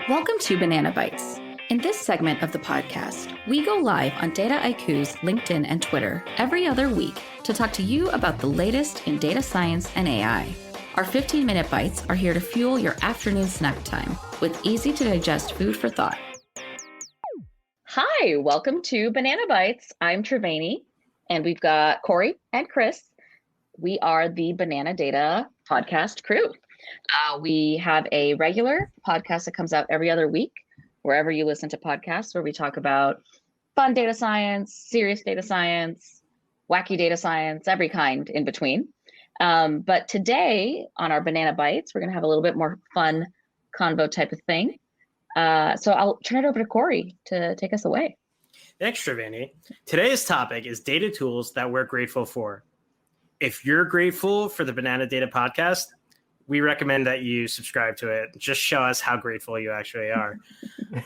Welcome to Banana Bytes. In this segment of the podcast, we go live on Data IQ's LinkedIn and Twitter every other week to talk to you about the latest in data science and AI. Our 15-minute bites are here to fuel your afternoon snack time with easy-to-digest food for thought. Hi, welcome to Banana Bytes. I'm Triveni, and we've got Corey and Chris. We are the Banana Data podcast crew. We have a regular podcast that comes out every other week, wherever you listen to podcasts, where we talk about fun data science, serious data science, wacky data science, every kind in between. But today on our Banana Bytes, we're going to have a little bit more fun convo type of thing. So I'll turn it over to Corey to take us away. Thanks, Triveni. Today's topic is data tools that we're grateful for. If you're grateful for the Banana Data podcast, we recommend that you subscribe to it. Just show us how grateful you actually are.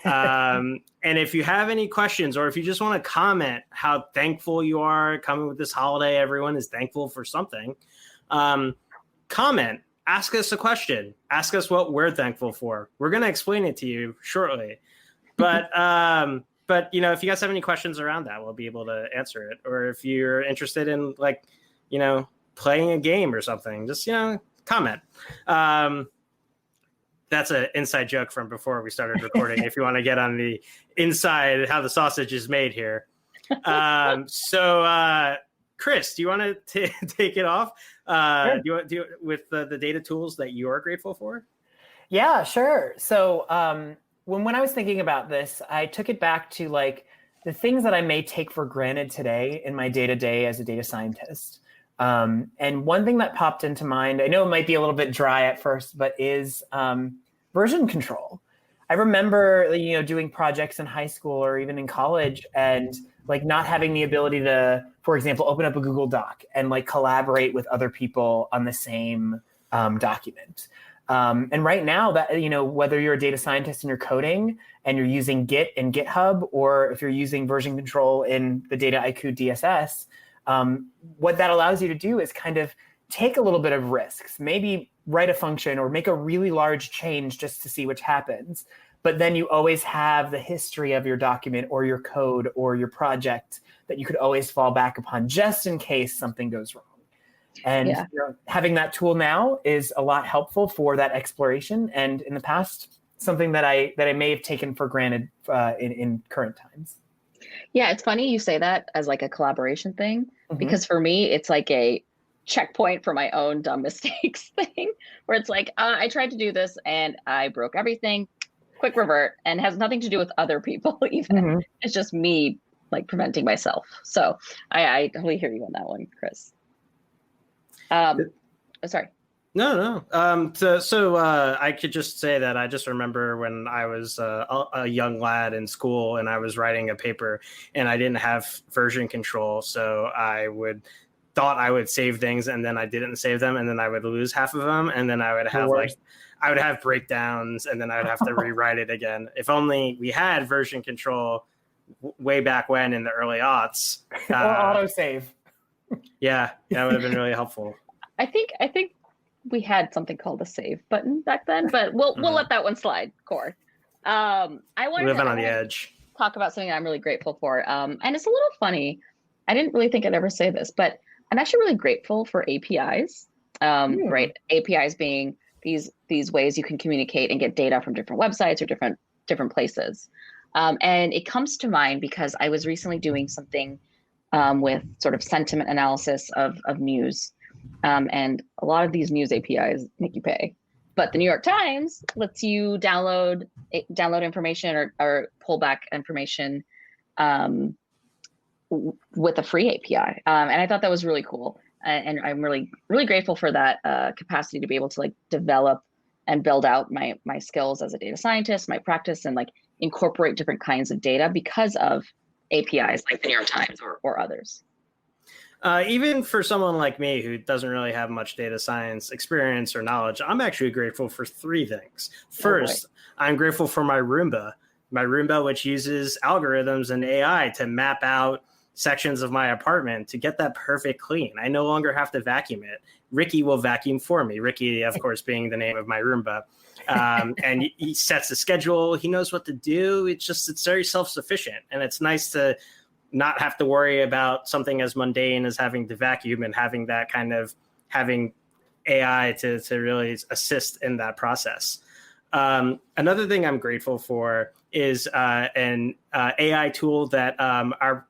And if you have any questions, or if you just want to comment how thankful you are coming with this holiday, everyone is thankful for something. Comment, ask us a question, ask us what we're thankful for. We're going to explain it to you shortly. But you know, if you guys have any questions around that, we'll be able to answer it. Or if you're interested in, like, you know, playing a game or something, just, you know, comment. That's an inside joke from before we started recording. If you want to get on the inside how the sausage is made here. So Chris, do you want to take it off? Sure. Do you with the data tools that you are grateful for? Yeah, sure. So when I was thinking about this, I took it back to like the things that I may take for granted today in my day-to-day as a data scientist. And one thing that popped into mind, I know it might be a little bit dry at first, but is version control. I remember, you know, doing projects in high school or even in college and like not having the ability to, for example, open up a Google Doc and like collaborate with other people on the same document. And right now that, you know, whether you're a data scientist and you're coding and you're using Git and GitHub, or if you're using version control in the Data IQ DSS, what that allows you to do is kind of take a little bit of risks, maybe write a function or make a really large change just to see what happens. But then you always have the history of your document or your code or your project that you could always fall back upon just in case something goes wrong. And you know, having that tool now is a lot helpful for that exploration. And in the past, something that I may have taken for granted in current times. Yeah, it's funny you say that as like a collaboration thing, because for me, it's like a checkpoint for my own dumb mistakes thing, where it's like, I tried to do this and I broke everything, quick revert, and has nothing to do with other people even. It's just me like preventing myself. So I totally hear you on that one, Chris. Sorry. No. So I could just say that I just remember when I was a young lad in school and I was writing a paper and I didn't have version control. So I thought I would save things and then I didn't save them and then I would lose half of them. And then I would have breakdowns and then I would have to rewrite it again. If only we had version control way back when in the early aughts. Or autosave. Yeah, that would have been really helpful. I think we had something called a save button back then, but we'll let that one slide, Core. I wanted living on the edge. Talk about something I'm really grateful for. And it's a little funny. I didn't really think I'd ever say this, but I'm actually really grateful for APIs. Right? APIs being these ways you can communicate and get data from different websites or different places. And it comes to mind because I was recently doing something with sort of sentiment analysis of news. And a lot of these news APIs make you pay, but the New York Times lets you download information or pull back information with a free API. And I thought that was really cool. And I'm really, really grateful for that capacity to be able to like develop and build out my skills as a data scientist, my practice, and like incorporate different kinds of data because of APIs like the New York Times or others. Even for someone like me who doesn't really have much data science experience or knowledge, I'm actually grateful for three things. First, I'm grateful for my Roomba, which uses algorithms and AI to map out sections of my apartment to get that perfect clean. I no longer have to vacuum it. Ricky will vacuum for me. Ricky, of course, being the name of my Roomba. And he sets the schedule. He knows what to do. It's very self-sufficient, and it's nice to not have to worry about something as mundane as having to vacuum and having that kind of having AI to really assist in that process. Another thing I'm grateful for is an AI tool that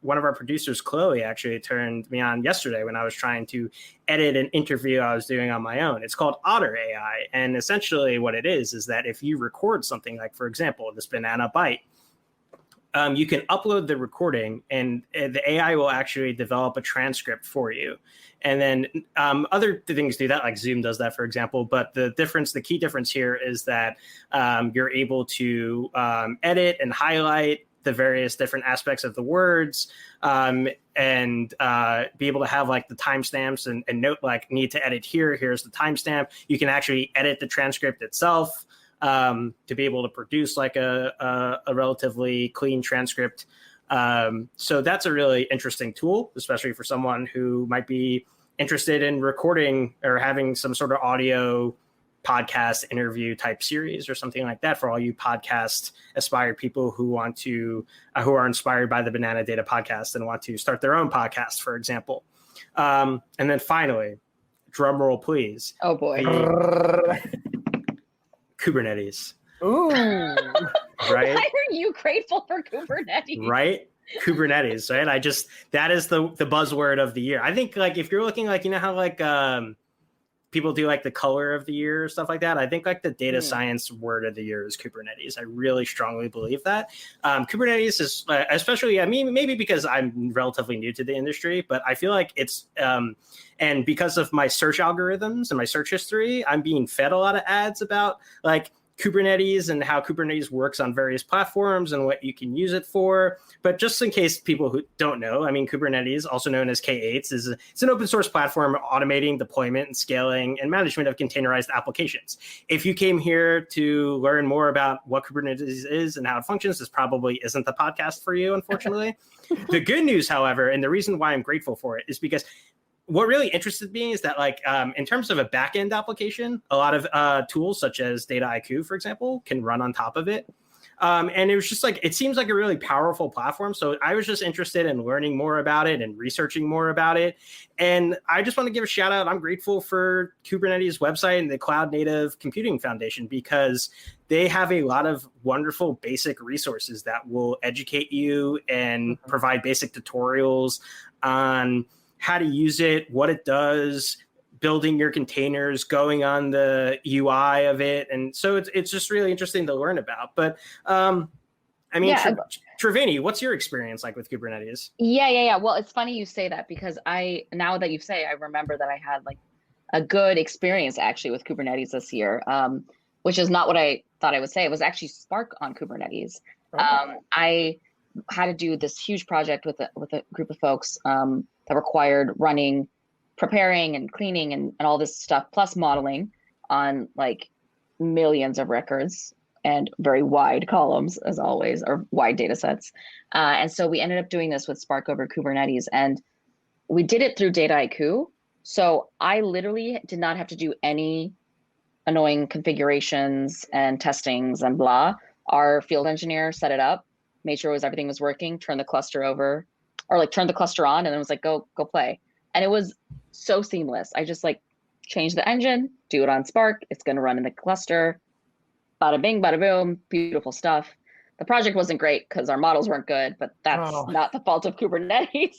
one of our producers, Chloe, actually turned me on yesterday when I was trying to edit an interview I was doing on my own. It's called Otter AI. And essentially what it is that if you record something like, for example, this Banana Byte, you can upload the recording and the AI will actually develop a transcript for you. And then other things do that, like Zoom does that, for example. But the key difference here is that you're able to edit and highlight the various different aspects of the words and be able to have like the timestamps and note like need to edit here. Here's the timestamp. You can actually edit the transcript itself to be able to produce like a relatively clean transcript. So that's a really interesting tool, especially for someone who might be interested in recording or having some sort of audio podcast interview type series or something like that for all you podcast aspired people who want to, who are inspired by the Banana Data podcast and want to start their own podcast, for example. And then finally, drum roll, please. Oh boy. Kubernetes. Ooh. Right? Why are you grateful for Kubernetes? Right? Kubernetes, right? That is the buzzword of the year. I think like if you're looking like, you know how like people do like the color of the year or stuff like that. I think like the data science word of the year is Kubernetes. I really strongly believe that. Kubernetes is especially, I mean, maybe because I'm relatively new to the industry, but I feel like it's, and because of my search algorithms and my search history, I'm being fed a lot of ads about like Kubernetes and how Kubernetes works on various platforms and what you can use it for. But just in case people who don't know, I mean, Kubernetes, also known as K8s, it's an open source platform automating deployment and scaling and management of containerized applications. If you came here to learn more about what Kubernetes is and how it functions, this probably isn't the podcast for you, unfortunately. The good news, however, and the reason why I'm grateful for it is because what really interested me is that, like, in terms of a backend application, a lot of tools such as Dataiku, for example, can run on top of it. And it was just like, it seems like a really powerful platform. So I was just interested in learning more about it and researching more about it. And I just want to give a shout out. I'm grateful for Kubernetes website and the Cloud Native Computing Foundation because they have a lot of wonderful basic resources that will educate you and provide basic tutorials on how to use it, what it does, building your containers, going on the UI of it. And so it's just really interesting to learn about. But I mean, yeah. Triveni, what's your experience like with Kubernetes? Yeah. Well, it's funny you say that because now that you say, I remember that I had like a good experience actually with Kubernetes this year, which is not what I thought I would say. It was actually Spark on Kubernetes. Oh. I had to do this huge project with a group of folks that required preparing and cleaning and all this stuff, plus modeling on like millions of records and very wide columns, as always, or wide data sets. And so we ended up doing this with Spark over Kubernetes, and we did it through Dataiku. So I literally did not have to do any annoying configurations and testings and blah. Our field engineer set it up, made sure everything was working, turned the cluster over, or like turned the cluster on, and then was like, go play. And it was so seamless. I just like change the engine, do it on Spark. It's going to run in the cluster. Bada bing, bada boom, beautiful stuff. The project wasn't great because our models weren't good, but that's not the fault of Kubernetes.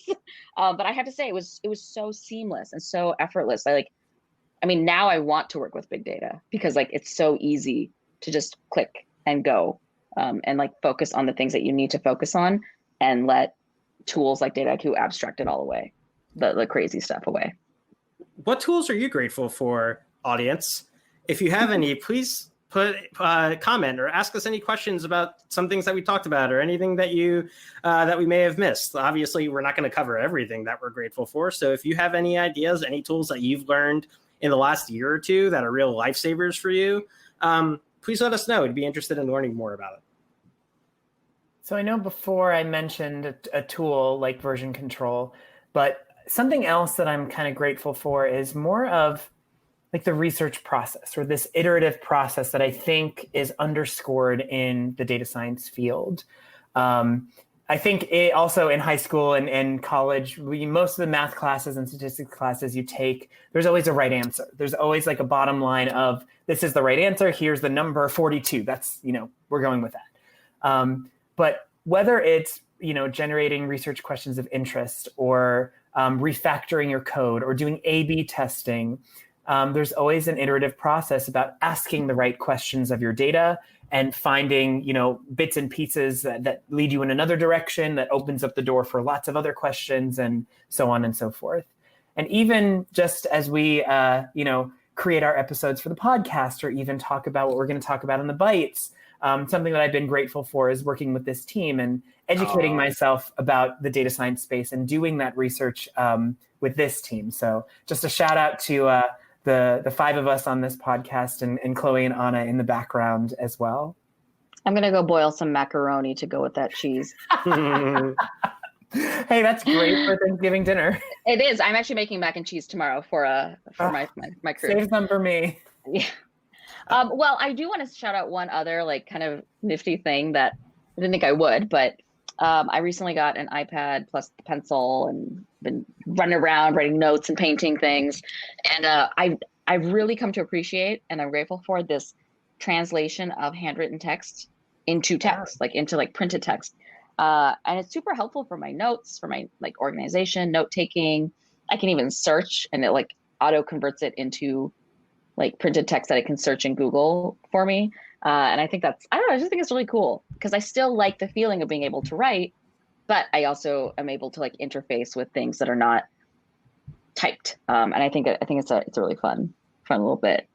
But I have to say, it was so seamless and so effortless. I mean, now I want to work with big data because like it's so easy to just click and go and like focus on the things that you need to focus on and let tools like Dataiku abstract it all away. The crazy stuff away. What tools are you grateful for, audience? If you have any, please put comment or ask us any questions about some things that we talked about or anything that you that we may have missed. Obviously, we're not going to cover everything that we're grateful for. So if you have any ideas, any tools that you've learned in the last year or two that are real lifesavers for you, please let us know. We'd be interested in learning more about it. So I know before I mentioned a tool like version control, but something else that I'm kind of grateful for is more of like the research process or this iterative process that I think is underscored in the data science field. I think it also in high school and college, most of the math classes and statistics classes you take, there's always a right answer. There's always like a bottom line of this is the right answer. Here's the number 42. That's, we're going with that. But whether it's, generating research questions of interest or refactoring your code or doing A/B testing, there's always an iterative process about asking the right questions of your data and finding, bits and pieces that lead you in another direction that opens up the door for lots of other questions and so on and so forth. And even just as we, create our episodes for the podcast or even talk about what we're going to talk about in the Bytes, something that I've been grateful for is working with this team and educating myself about the data science space and doing that research with this team. So just a shout out to the five of us on this podcast and Chloe and Anna in the background as well. I'm going to go boil some macaroni to go with that cheese. Hey, that's great for Thanksgiving dinner. It is. I'm actually making mac and cheese tomorrow for my crew. Save some for me. Yeah. Well, I do want to shout out one other like kind of nifty thing that I didn't think I would, but I recently got an iPad plus the pencil and been running around writing notes and painting things. And I've really come to appreciate and I'm grateful for this translation of handwritten text into text, like into like printed text. And it's super helpful for my notes, for my like organization, note taking. I can even search and it like auto converts it into like printed text that I can search in Google for me. And I think I just think it's really cool because I still like the feeling of being able to write, but I also am able to like interface with things that are not typed. And I think it's a really fun little bit.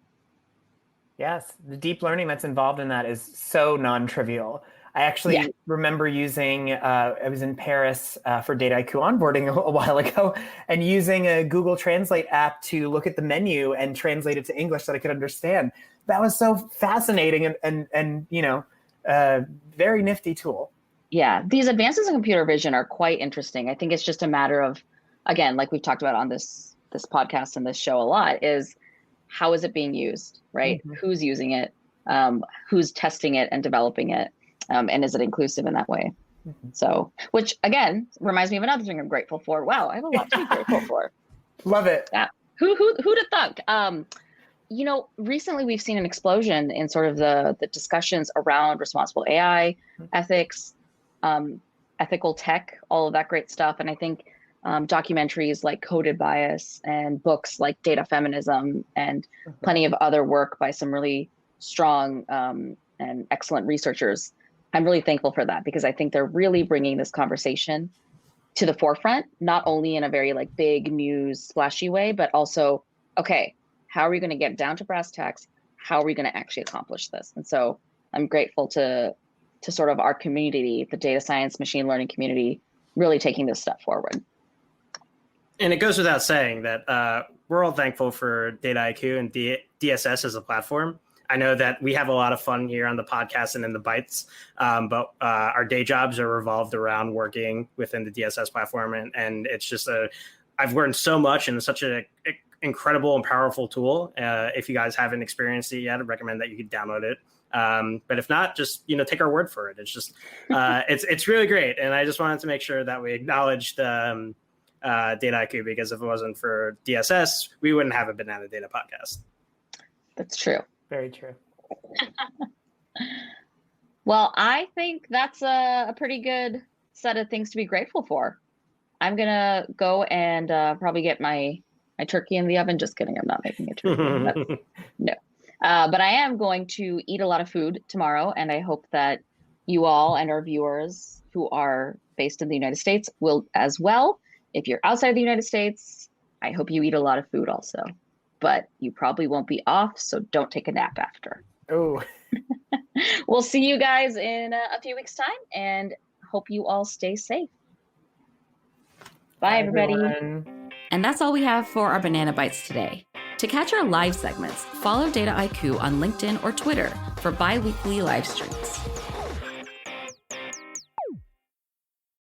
Yes. The deep learning that's involved in that is so non-trivial. I actually remember using, I was in Paris for Dataiku onboarding a while ago and using a Google Translate app to look at the menu and translate it to English that I could understand. That was so fascinating and very nifty tool. Yeah, these advances in computer vision are quite interesting. I think it's just a matter of, again, like we've talked about on this podcast and this show a lot, is how is it being used, right? Mm-hmm. Who's using it? Who's testing it and developing it? And is it inclusive in that way? Mm-hmm. So, which again reminds me of another thing I'm grateful for. Wow, I have a lot to be grateful for. Love it. Yeah. Who'd have thunk? Recently we've seen an explosion in sort of the discussions around responsible AI, ethics, ethical tech, all of that great stuff. And I think documentaries like Coded Bias and books like Data Feminism and plenty of other work by some really strong and excellent researchers. I'm really thankful for that because I think they're really bringing this conversation to the forefront, not only in a very like big news splashy way, but also, okay, how are we going to get down to brass tacks? How are we going to actually accomplish this? And so I'm grateful to sort of our community, the data science, machine learning community, really taking this step forward. And it goes without saying that we're all thankful for Dataiku and DSS as a platform. I know that we have a lot of fun here on the podcast and in the Bytes, but our day jobs are revolved around working within the DSS platform. And it's just I've learned so much and it's such an incredible and powerful tool. If you guys haven't experienced it yet, I recommend that you could download it. But if not, just, take our word for it. It's just, it's really great. And I just wanted to make sure that we acknowledged Dataiku because if it wasn't for DSS, we wouldn't have a Banana Data podcast. That's true. Very true. Well, I think that's a pretty good set of things to be grateful for. I'm going to go and probably get my turkey in the oven. Just kidding. I'm not making a turkey. No. But I am going to eat a lot of food tomorrow. And I hope that you all and our viewers who are based in the United States will as well. If you're outside of the United States, I hope you eat a lot of food also. But you probably won't be off, so don't take a nap after. Oh. We'll see you guys in a few weeks' time, and hope you all stay safe. Bye, everybody. Everyone. And that's all we have for our Banana Bytes today. To catch our live segments, follow Dataiku on LinkedIn or Twitter for bi-weekly live streams.